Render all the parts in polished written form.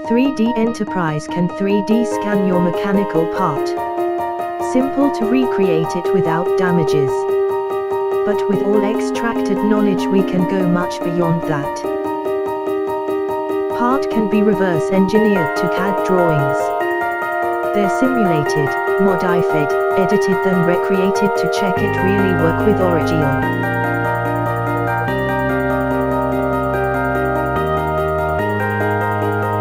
3D Enterprise can 3D scan your mechanical part. Simple to recreate it without damages. But with all extracted knowledge we can go much beyond that. Part can be reverse engineered to CAD drawings. They're simulated, modified, edited then recreated to check it really work with original.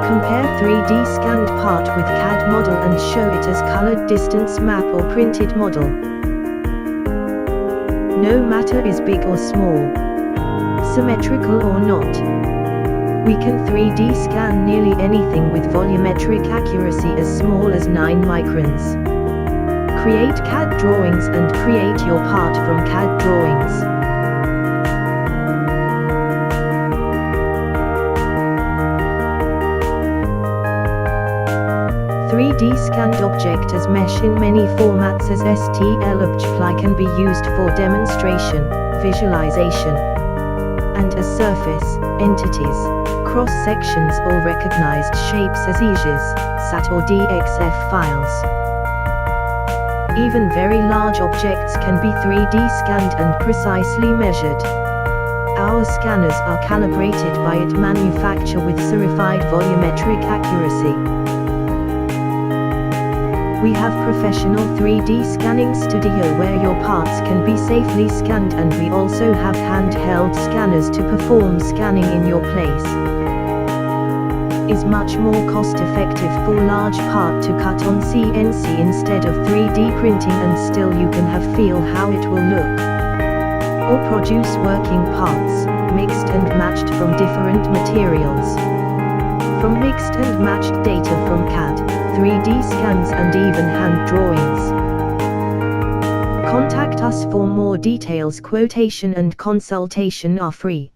Compare 3D scanned part with CAD model and show it as colored distance map or printed model. No matter is big or small, symmetrical or not. We can 3D scan nearly anything with volumetric accuracy as small as 9 microns. Create CAD drawings and create your part from CAD drawings. 3D scanned object as mesh in many formats as STL object can be used for demonstration, visualization, and as surface, entities, cross-sections or recognized shapes as images, SAT or DXF files. Even very large objects can be 3D scanned and precisely measured. Our scanners are calibrated by its manufacturer with certified volumetric accuracy. We have professional 3D scanning studio where your parts can be safely scanned, and we also have handheld scanners to perform scanning in your place. Is much more cost effective for large part to cut on CNC instead of 3D printing, and still you can have feel how it will look. Or produce working parts, mixed and matched from different materials. From mixed and matched data from CAD, 3D scans and even hand drawings. Contact us for more details. Quotation and consultation are free.